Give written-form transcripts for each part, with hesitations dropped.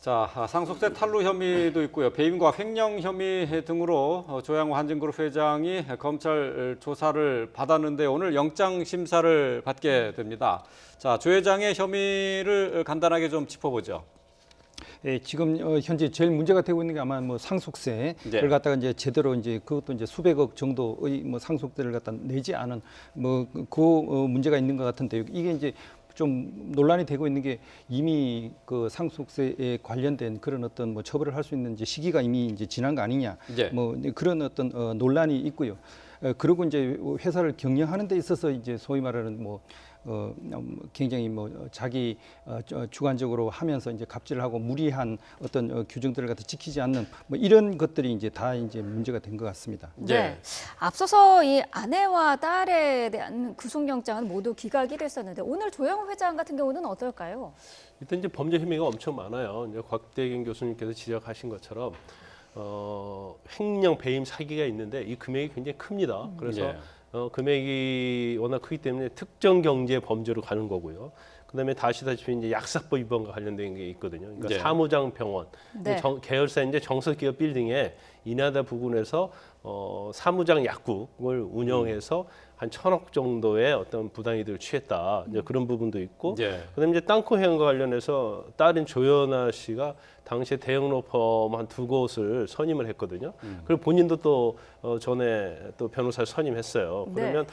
자, 상속세 탈루 혐의도 있고요. 배임과 횡령 혐의 등으로 조양호 한진그룹 회장이 검찰 조사를 받았는데 오늘 영장 심사를 받게 됩니다. 자, 조 회장의 혐의를 간단하게 좀 짚어보죠. 예, 지금 현재 제일 문제가 되고 있는 게 아마 뭐 상속세를 네. 갖다가 이제 제대로 이제 그것도 이제 수백억 정도의 뭐 상속세를 갖다 내지 않은 뭐 그 문제가 있는 것 같은데 이게 이제 좀 논란이 되고 있는 게 이미 그 상속세에 관련된 그런 어떤 뭐 처벌을 할 수 있는 이제 시기가 이미 이제 지난 거 아니냐 네. 뭐 그런 어떤 논란이 있고요. 그리고 이제 회사를 경영하는 데 있어서 이제 소위 말하는 뭐 굉장히 뭐 자기 주관적으로 하면서 이제 갑질을 하고 무리한 어떤 규정들을 갖다 지키지 않는 뭐 이런 것들이 이제 다 이제 문제가 된 것 같습니다. 네. 앞서서 이 아내와 딸에 대한 구속영장은 모두 기각이 됐었는데 오늘 조양호 회장 같은 경우는 어떨까요? 일단 이제 범죄 혐의가 엄청 많아요. 이제 곽대경 교수님께서 지적하신 것처럼 횡령 배임 사기가 있는데 이 금액이 굉장히 큽니다. 그래서 예. 금액이 워낙 크기 때문에 특정 경제 범죄로 가는 거고요. 그다음에 다 아시다시피 이제 약사법 위반과 관련된 게 있거든요. 그러니까 네. 사무장 병원, 네. 계열사 이제 정석기업 빌딩에 이나다 부근에서 사무장 약국을 운영해서 한 1,000억 정도의 어떤 부당이득을 취했다. 이제 그런 부분도 있고, 예. 그다음에 이제 땅콩 회원과 관련해서 딸인 조연아 씨가 당시에 대형 로펌 한 2곳을 선임을 했거든요. 그리고 본인도 또 전에 또 변호사를 선임했어요. 그러면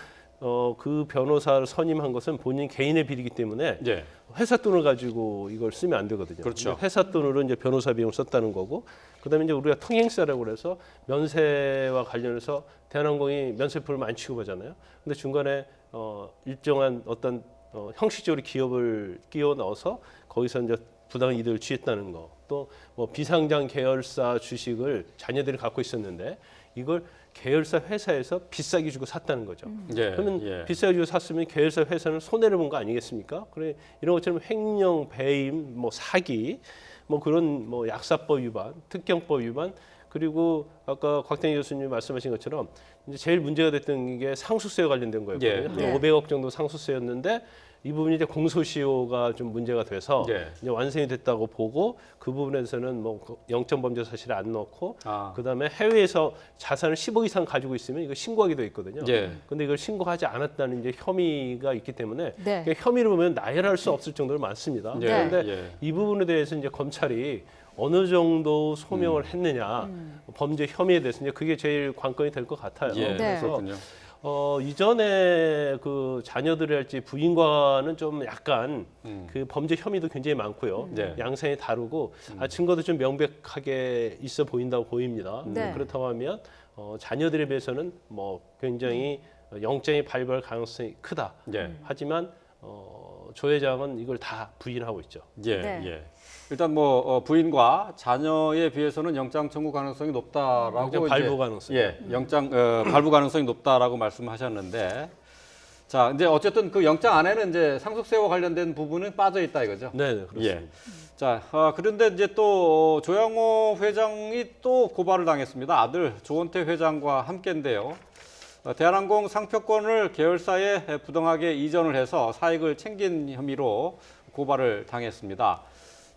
그 변호사를 선임한 것은 본인 개인의 비리이기 때문에 예. 회사 돈을 가지고 이걸 쓰면 안 되거든요. 그렇죠. 근데 회사 돈으로 이제 변호사 비용 썼다는 거고, 그다음에 이제 우리가 통행세라고 그래서 면세와 관련해서 대한항공이 면세표를 많이 취급하잖아요. 근데 중간에 일정한 어떤 형식적으로 기업을 끼워 넣어서 거기서 이제 부당 이득을 취했다는 거, 또 뭐 비상장 계열사 주식을 자녀들이 갖고 있었는데 이걸 계열사 회사에서 비싸게 주고 샀다는 거죠. 예. 그러면 예. 비싸게 주고 샀으면 계열사 회사는 손해를 본 거 아니겠습니까? 그래 이런 것처럼 횡령, 배임, 뭐 사기, 뭐 그런 뭐 약사법 위반, 특경법 위반, 그리고 아까 곽태경 교수님 말씀하신 것처럼 이제 제일 문제가 됐던 게 상속세와 관련된 거였거든요. 예. 한 네. 500억 정도 상속세였는데 이 부분이 이제 공소시효가 좀 문제가 돼서 예. 이제 완성이 됐다고 보고 그 부분에서는 뭐 영장 범죄 사실을 안 넣고 그다음에 해외에서 자산을 10억 이상 가지고 있으면 이거 신고하기도 돼 있거든요. 예. 근데 이걸 신고하지 않았다는 이제 혐의가 있기 때문에 네. 혐의를 보면 나열할 수 없을 정도로 많습니다. 예. 그런데 예. 이 부분에 대해서 이제 검찰이 어느 정도 소명을 했느냐 범죄 혐의에 대해서 이제 그게 제일 관건이 될 것 같아요. 예. 그래서 그렇군요. 이전에 그 자녀들이 할지 부인과는 좀 약간 그 범죄 혐의도 굉장히 많고요. 네. 양상이 다르고 증거도 좀 명백하게 있어 보인다고 보입니다. 네. 그렇다고 하면 자녀들에 비해서는 뭐 굉장히 영장이 발부할 가능성이 크다. 예. 하지만 조 회장은 이걸 다 부인하고 있죠. 예. 네. 예. 일단 뭐 부인과 자녀에 비해서는 영장 청구 가능성이 높다라고 영장 발부 가능성이. 예, 영장 발부 가능성이 높다라고 말씀하셨는데, 자 이제 어쨌든 그 영장 안에는 이제 상속세와 관련된 부분은 빠져 있다 이거죠. 네, 그렇습니다. 예. 자 그런데 이제 또 조양호 회장이 또 고발을 당했습니다. 아들 조원태 회장과 함께인데요. 대한항공 상표권을 계열사에 부당하게 이전을 해서 사익을 챙긴 혐의로 고발을 당했습니다.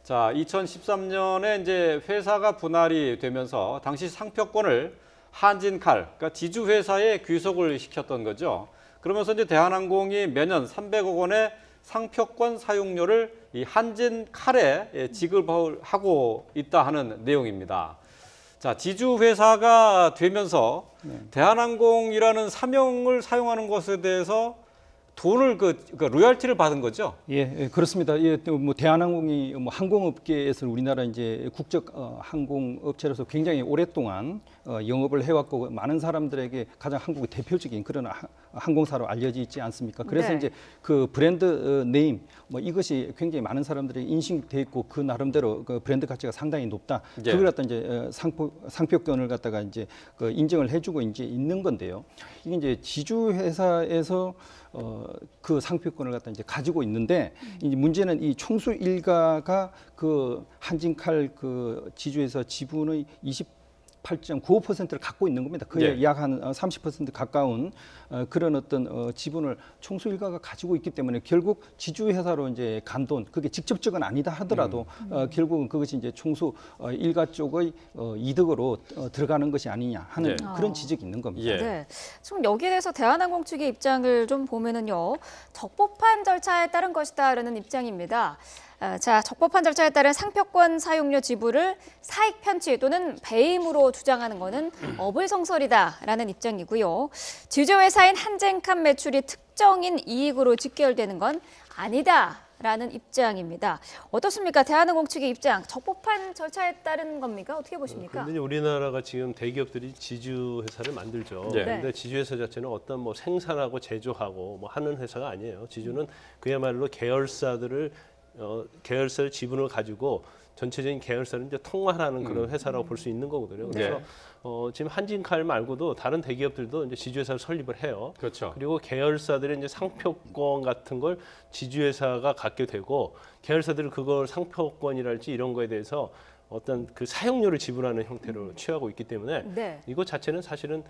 자, 2013년에 이제 회사가 분할이 되면서 당시 상표권을 한진칼, 그러니까 지주 회사에 귀속을 시켰던 거죠. 그러면서 이제 대한항공이 매년 300억 원의 상표권 사용료를 이 한진칼에 지급하고 있다 하는 내용입니다. 자, 지주 회사가 되면서 대한항공이라는 사명을 사용하는 것에 대해서 돈을 그 로열티를 받은 거죠? 예, 그렇습니다. 예, 또 뭐 대한항공이 뭐 항공업계에서 우리나라 이제 국적 항공업체로서 굉장히 오랫동안 영업을 해왔고 많은 사람들에게 가장 한국의 대표적인 그런 항공사로 알려져 있지 않습니까? 그래서 네. 이제 그 브랜드 네임 뭐 이것이 굉장히 많은 사람들에게 인식돼 있고 그 나름대로 그 브랜드 가치가 상당히 높다. 예. 그걸 갖다 이제 상표권을 갖다가 이제 그 인정을 해주고 이제 있는 건데요. 이게 이제 지주 회사에서 그 상표권을 갖다 이제 가지고 있는데 이제 문제는 이 총수 일가가 그 한진칼 그 지주에서 지분의 98.95%를 갖고 있는 겁니다. 거의 네. 약 한 30% 가까운 그런 어떤 지분을 총수 일가가 가지고 있기 때문에 결국 지주회사로 이제 간 돈, 그게 직접적은 아니다 하더라도 결국은 그것이 이제 총수 일가 쪽의 이득으로 들어가는 것이 아니냐 하는 네. 그런 지적이 있는 겁니다. 예. 네. 지금 여기에 대해서 대한항공 측의 입장을 좀 보면은요, 적법한 절차에 따른 것이다라는 입장입니다. 자, 적법한 절차에 따른 상표권 사용료 지불을 사익 편취 또는 배임으로 주장하는 것은 어불성설이다라는 입장이고요. 지주회사인 한젠칸 매출이 특정인 이익으로 직결되는 건 아니다라는 입장입니다. 어떻습니까? 대한항공 측의 입장, 적법한 절차에 따른 겁니까? 어떻게 보십니까? 근데 우리나라가 지금 대기업들이 지주 회사를 만들죠. 네. 근데 지주 회사 자체는 어떤 뭐 생산하고 제조하고 뭐 하는 회사가 아니에요. 지주는 그야말로 계열사를 지분을 가지고 전체적인 계열사를 이제 통합하는 그런 회사라고 볼 수 있는 거거든요. 그래서 지금 한진칼 말고도 다른 대기업들도 이제 지주회사를 설립을 해요. 그렇죠. 그리고 계열사들의 이제 상표권 같은 걸 지주회사가 갖게 되고 계열사들은 그걸 상표권이랄지 이런 거에 대해서 어떤 그 사용료를 지불하는 형태로 취하고 있기 때문에 네. 이거 자체는 사실은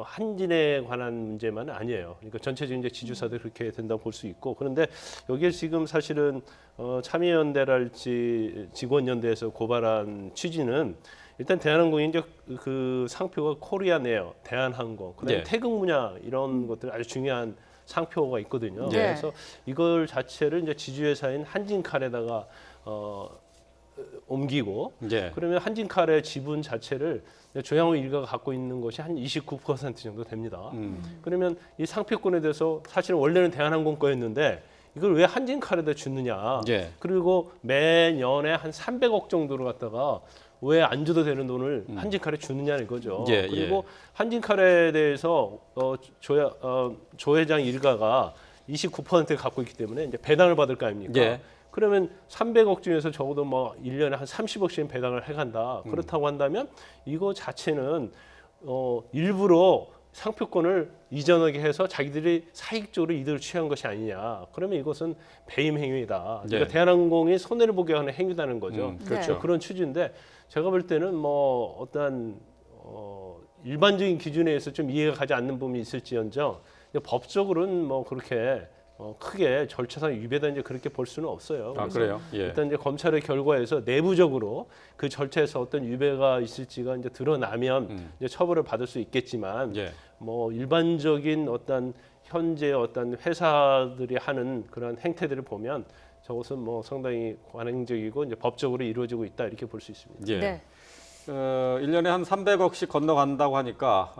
한진에 관한 문제만은 아니에요. 그러니까 전체적인 이제 지주사들 그렇게 된다고 볼 수 있고 그런데 여기에 지금 사실은 참여연대랄지 직원연대에서 고발한 취지는 일단 대한항공이 이제 그 상표가 코리아네어, 대한항공, 그다음에 네. 태극문야 이런 것들 아주 중요한 상표가 있거든요. 네. 그래서 이걸 자체를 이제 지주회사인 한진칼에다가 옮기고 예. 그러면 한진칼의 지분 자체를 조양호 일가가 갖고 있는 것이 한 29% 정도 됩니다. 그러면 이 상표권에 대해서 사실은 원래는 대한항공 거였는데 이걸 왜 한진칼에다 주느냐. 예. 그리고 매년에 한 300억 정도를 갖다가 왜 안 줘도 되는 돈을 한진칼에 주느냐는 거죠. 예, 그리고 한진칼에 대해서 조 회장 일가가 29%를 갖고 있기 때문에 이제 배당을 받을 거 아닙니까? 예. 그러면 300억 중에서 적어도 뭐 1년에 한 30억씩은 배당을 해간다. 그렇다고 한다면 이거 자체는 일부러 상표권을 이전하게 해서 자기들이 사익적으로 이득을 취한 것이 아니냐. 그러면 이것은 배임 행위다. 그러니까 네. 대한항공이 손해를 보게 하는 행위다는 거죠. 그렇죠. 그런 취지인데 제가 볼 때는 뭐 어떤 일반적인 기준에 의해서 좀 이해가 가지 않는 부분이 있을지언정 법적으로는 뭐 그렇게 크게 절차상 위배다 이제 그렇게 볼 수는 없어요. 아, 그래서 그래요? 예. 일단 이제 검찰의 결과에서 내부적으로 그 절차에서 어떤 위배가 있을지가 이제 드러나면 이제 처벌을 받을 수 있겠지만 예. 뭐 일반적인 어떤 현재 어떤 회사들이 하는 그런 행태들을 보면 저것은 뭐 상당히 관행적이고 이제 법적으로 이루어지고 있다 이렇게 볼 수 있습니다. 예. 네. 1년에 한 300억씩 건너간다고 하니까,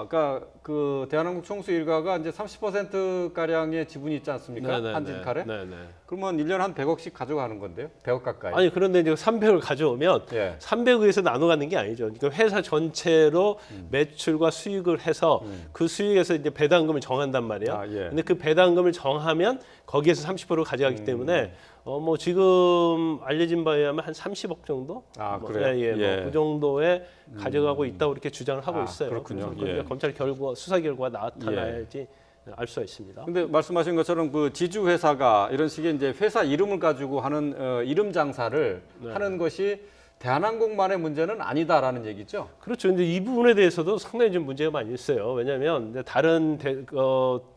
그러니까 그 대한항공 총수 일가가 이제 30% 가량의 지분이 있지 않습니까? 한진칼에? 네네. 그러면 1년에 한 100억씩 가져가는 건데요? 100억 가까이. 아니 그런데 이제 300을 가져오면 예. 300억에서 나눠 가는 게 아니죠. 그러니까 회사 전체로 매출과 수익을 해서 그 수익에서 이제 배당금을 정한단 말이에요. 아, 예. 근데 그 배당금을 정하면 거기에서 30%를 가져가기 때문에 뭐 지금 알려진 바에 의하면 한 30억 정도? 아, 뭐, 그래요? 예, 예. 뭐 그 정도에 가져가고 있다고 이렇게 주장을 하고 아, 있어요. 그렇군요. 그래서 예. 검찰 수사 결과가 나타나야지 알 수가 있습니다. 근데 말씀하신 것처럼 그 지주 회사가 이런 식의 이제 회사 이름을 가지고 하는 이름 장사를 하는 것이 대한항공만의 문제는 아니다라는 얘기죠. 그렇죠. 근데 이 부분에 대해서도 상당히 좀 문제가 많이 있어요. 왜냐하면 이제 다른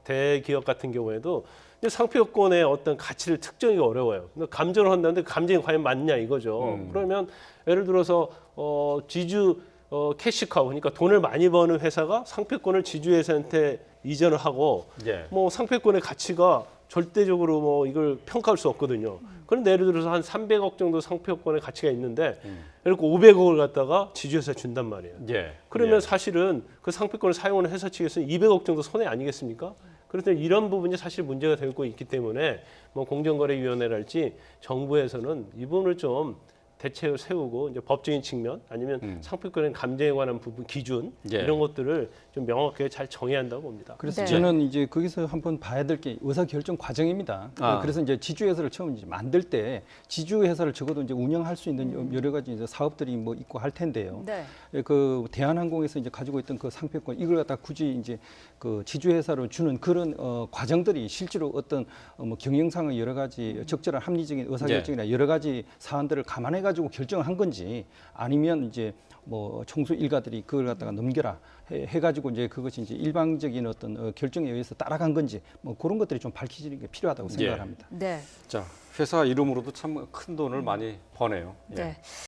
대기업 같은 경우에도 이제 상표권의 어떤 가치를 특정하기가 어려워요. 그러니까 감정을 한다는데 감정이 과연 맞냐 이거죠. 그러면 예를 들어서 지주 캐시카우 그러니까 돈을 많이 버는 회사가 상표권을 지주회사한테 이전을 하고 예. 뭐 상표권의 가치가 절대적으로 뭐 이걸 평가할 수 없거든요. 그런데 예를 들어서 한 300억 정도 상표권의 가치가 있는데 예를 들어 500억을 갖다가 지주회사에 준단 말이에요. 예. 그러면 예. 사실은 그 상표권을 사용하는 회사 측에서는 200억 정도 손해 아니겠습니까? 그래서 이런 부분이 사실 문제가 되고 있기 때문에 뭐 공정거래위원회랄지 정부에서는 이 부분을 좀 대책을 세우고 이제 법적인 측면 아니면 상표권의 감정에 관한 부분 기준 예. 이런 것들을 좀 명확하게 잘 정해야 한다고 봅니다. 그래서 네. 저는 이제 거기서 한번 봐야 될 게 의사 결정 과정입니다. 아. 그래서 이제 지주회사를 처음 이제 만들 때 지주회사를 적어도 이제 운영할 수 있는 여러 가지 이제 사업들이 뭐 있고 할 텐데요. 네. 그 대한항공에서 이제 가지고 있던 그 상표권 이걸 갖다 굳이 이제 그 지주회사로 주는 그런 과정들이 실제로 어떤 뭐 경영상의 여러 가지 적절한 합리적인 의사결정이나 여러 가지 사안들을 감안해 가지고 해가지고 결정을 한 건지 아니면 이제 뭐 총수 일가들이 그걸 갖다가 넘겨라 해가지고 이제 그것이 이제 일방적인 어떤 결정에 의해서 따라간 건지 뭐 그런 것들이 좀 밝혀지는 게 필요하다고 생각을 합니다. 네. 자, 회사 이름으로도 참 큰 돈을 많이 버네요. 예. 네.